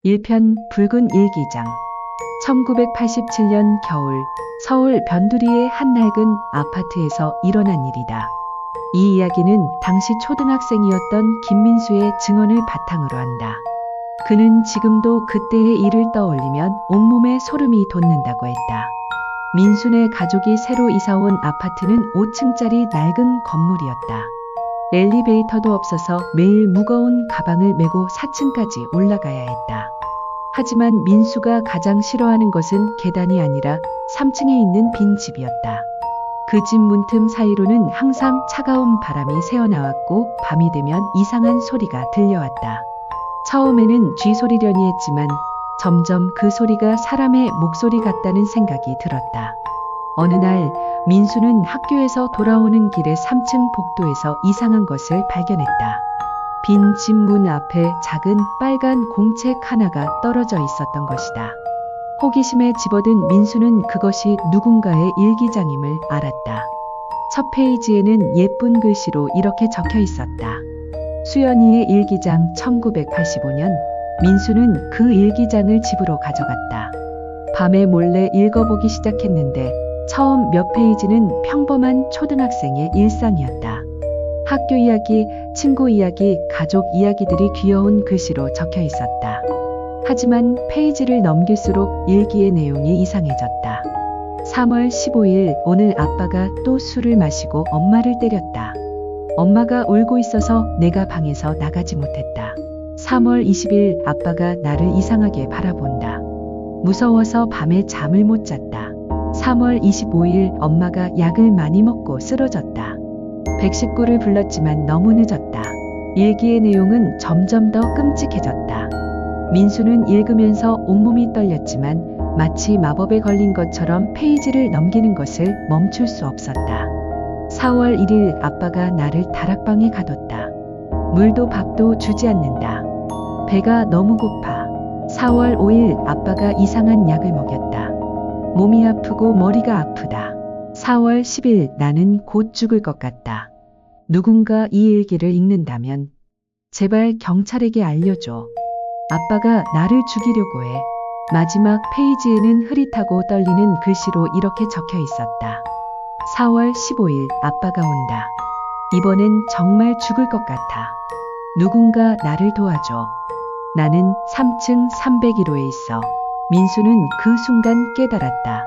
1편 붉은 일기장. 1987년 겨울 서울 변두리의 한 낡은 아파트에서 일어난 일이다. 이 이야기는 당시 초등학생이었던 김민수의 증언을 바탕으로 한다. 그는 지금도 그때의 일을 떠올리면 온몸에 소름이 돋는다고 했다. 민수네 가족이 새로 이사온 아파트는 5층짜리 낡은 건물이었다. 엘리베이터도 없어서 매일 무거운 가방을 메고 4층까지 올라가야 했다. 하지만 민수가 가장 싫어하는 것은 계단이 아니라 3층에 있는 빈 집이었다. 그 집 문틈 사이로는 항상 차가운 바람이 새어나왔고 밤이 되면 이상한 소리가 들려왔다. 처음에는 쥐소리려니 했지만 점점 그 소리가 사람의 목소리 같다는 생각이 들었다. 어느 날 민수는 학교에서 돌아오는 길에 3층 복도에서 이상한 것을 발견했다. 빈 집 문 앞에 작은 빨간 공책 하나가 떨어져 있었던 것이다. 호기심에 집어든 민수는 그것이 누군가의 일기장임을 알았다. 첫 페이지에는 예쁜 글씨로 이렇게 적혀 있었다. 수연이의 일기장 1985년. 민수는 그 일기장을 집으로 가져갔다. 밤에 몰래 읽어보기 시작했는데 처음 몇 페이지는 평범한 초등학생의 일상이었다. 학교 이야기, 친구 이야기, 가족 이야기들이 귀여운 글씨로 적혀 있었다. 하지만 페이지를 넘길수록 일기의 내용이 이상해졌다. 3월 15일 오늘 아빠가 또 술을 마시고 엄마를 때렸다. 엄마가 울고 있어서 내가 방에서 나가지 못했다. 3월 20일 아빠가 나를 이상하게 바라본다. 무서워서 밤에 잠을 못 잤다. 3월 25일 엄마가 약을 많이 먹고 쓰러졌다. 119를 불렀지만 너무 늦었다. 일기의 내용은 점점 더 끔찍해졌다. 민수는 읽으면서 온몸이 떨렸지만 마치 마법에 걸린 것처럼 페이지를 넘기는 것을 멈출 수 없었다. 4월 1일 아빠가 나를 다락방에 가뒀다. 물도 밥도 주지 않는다. 배가 너무 고파. 4월 5일 아빠가 이상한 약을 먹였다. 몸이 아프고 머리가 아프다. 4월 10일 나는 곧 죽을 것 같다. 누군가 이 일기를 읽는다면 제발 경찰에게 알려줘. 아빠가 나를 죽이려고 해. 마지막 페이지에는 흐릿하고 떨리는 글씨로 이렇게 적혀 있었다. 4월 15일 아빠가 온다. 이번엔 정말 죽을 것 같아. 누군가 나를 도와줘. 나는 3층 301호에 있어. 민수는 그 순간 깨달았다.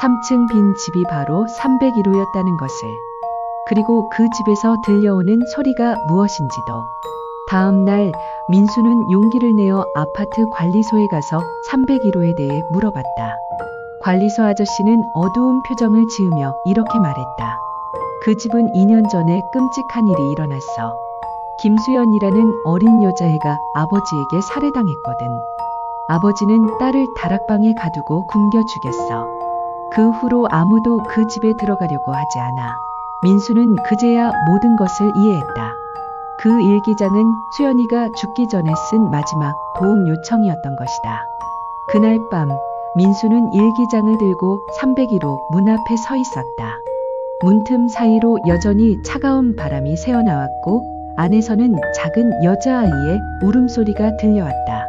3층 빈 집이 바로 301호였다는 것을. 그리고 그 집에서 들려오는 소리가 무엇인지도. 다음 날 민수는 용기를 내어 아파트 관리소에 가서 301호에 대해 물어봤다. 관리소 아저씨는 어두운 표정을 지으며 이렇게 말했다. 그 집은 2년 전에 끔찍한 일이 일어났어. 김수연이라는 어린 여자애가 아버지에게 살해당했거든. 아버지는 딸을 다락방에 가두고 굶겨 죽였어. 그 후로 아무도 그 집에 들어가려고 하지 않아. 민수는 그제야 모든 것을 이해했다. 그 일기장은 수연이가 죽기 전에 쓴 마지막 도움 요청이었던 것이다. 그날 밤 민수는 일기장을 들고 301호 문 앞에 서 있었다. 문틈 사이로 여전히 차가운 바람이 새어나왔고 안에서는 작은 여자아이의 울음소리가 들려왔다.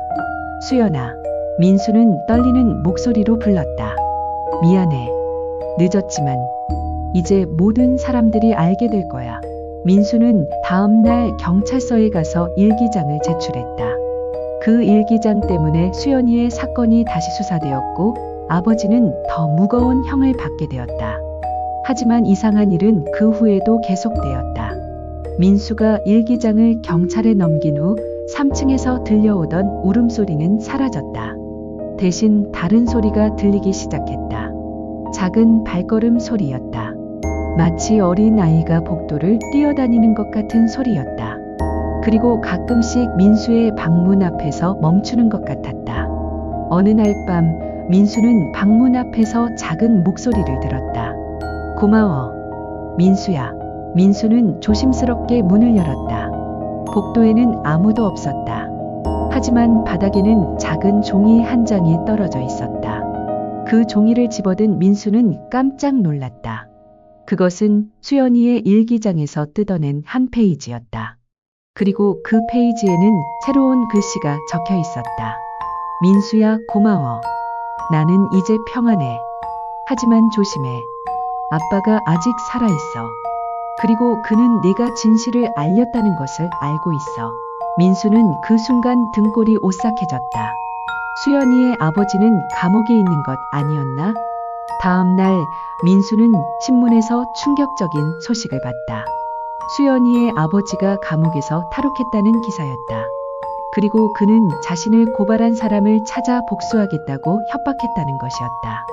수연아. 민수는 떨리는 목소리로 불렀다. 미안해. 늦었지만 이제 모든 사람들이 알게 될 거야. 민수는 다음 날 경찰서에 가서 일기장을 제출했다. 그 일기장 때문에 수연이의 사건이 다시 수사되었고 아버지는 더 무거운 형을 받게 되었다. 하지만 이상한 일은 그 후에도 계속되었다. 민수가 일기장을 경찰에 넘긴 후 3층에서 들려오던 울음소리는 사라졌다. 대신 다른 소리가 들리기 시작했다. 작은 발걸음 소리였다. 마치 어린 아이가 복도를 뛰어다니는 것 같은 소리였다. 그리고 가끔씩 민수의 방문 앞에서 멈추는 것 같았다. 어느 날 밤 민수는 방문 앞에서 작은 목소리를 들었다. 고마워. 민수야. 민수는 조심스럽게 문을 열었다. 복도에는 아무도 없었다. 하지만 바닥에는 작은 종이 한 장이 떨어져 있었다. 그 종이를 집어든 민수는 깜짝 놀랐다. 그것은 수연이의 일기장에서 뜯어낸 한 페이지였다. 그리고 그 페이지에는 새로운 글씨가 적혀 있었다. 민수야, 고마워. 나는 이제 평안해. 하지만 조심해. 아빠가 아직 살아있어. 그리고 그는 네가 진실을 알렸다는 것을 알고 있어. 민수는 그 순간 등골이 오싹해졌다. 수연이의 아버지는 감옥에 있는 것 아니었나? 다음 날 민수는 신문에서 충격적인 소식을 봤다. 수연이의 아버지가 감옥에서 탈옥했다는 기사였다. 그리고 그는 자신을 고발한 사람을 찾아 복수하겠다고 협박했다는 것이었다.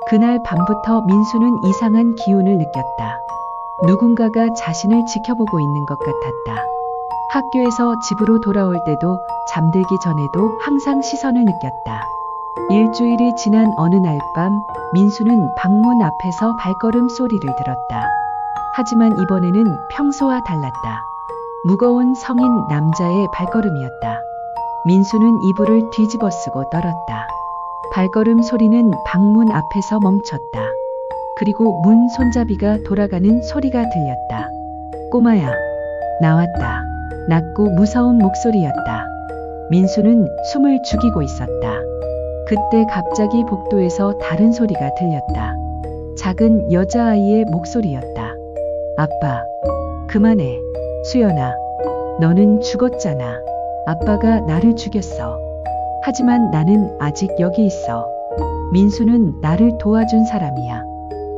그날 밤부터 민수는 이상한 기운을 느꼈다. 누군가가 자신을 지켜보고 있는 것 같았다. 학교에서 집으로 돌아올 때도 잠들기 전에도 항상 시선을 느꼈다. 일주일이 지난 어느 날 밤 민수는 방문 앞에서 발걸음 소리를 들었다. 하지만 이번에는 평소와 달랐다. 무거운 성인 남자의 발걸음이었다. 민수는 이불을 뒤집어 쓰고 떨었다. 발걸음 소리는 방문 앞에서 멈췄다. 그리고 문 손잡이가 돌아가는 소리가 들렸다. 꼬마야, 나왔다. 낮고 무서운 목소리였다. 민수는 숨을 죽이고 있었다. 그때 갑자기 복도에서 다른 소리가 들렸다. 작은 여자아이의 목소리였다. 아빠, 그만해. 수연아, 너는 죽었잖아. 아빠가 나를 죽였어. 하지만 나는 아직 여기 있어. 민수는 나를 도와준 사람이야.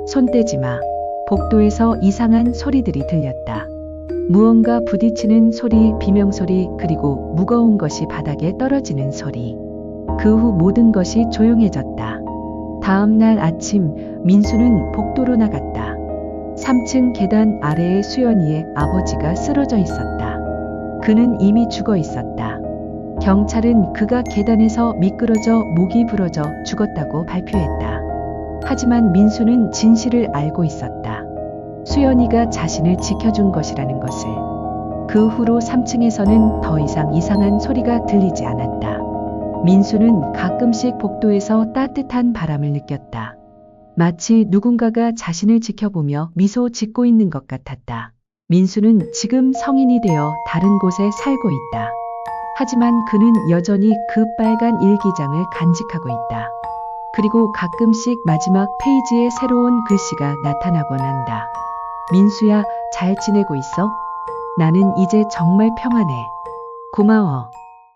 손 떼지 마. 복도에서 이상한 소리들이 들렸다. 무언가 부딪히는 소리, 비명소리, 그리고 무거운 것이 바닥에 떨어지는 소리. 그 후 모든 것이 조용해졌다. 다음 날 아침 민수는 복도로 나갔다. 3층 계단 아래에 수연이의 아버지가 쓰러져 있었다. 그는 이미 죽어 있었다. 경찰은 그가 계단에서 미끄러져 목이 부러져 죽었다고 발표했다. 하지만 민수는 진실을 알고 있었다. 수연이가 자신을 지켜준 것이라는 것을. 그 후로 3층에서는 더 이상 이상한 소리가 들리지 않았다. 민수는 가끔씩 복도에서 따뜻한 바람을 느꼈다. 마치 누군가가 자신을 지켜보며 미소 짓고 있는 것 같았다. 민수는 지금 성인이 되어 다른 곳에 살고 있다. 하지만 그는 여전히 그 빨간 일기장을 간직하고 있다. 그리고 가끔씩 마지막 페이지에 새로운 글씨가 나타나곤 한다. 민수야, 잘 지내고 있어? 나는 이제 정말 평안해. 고마워.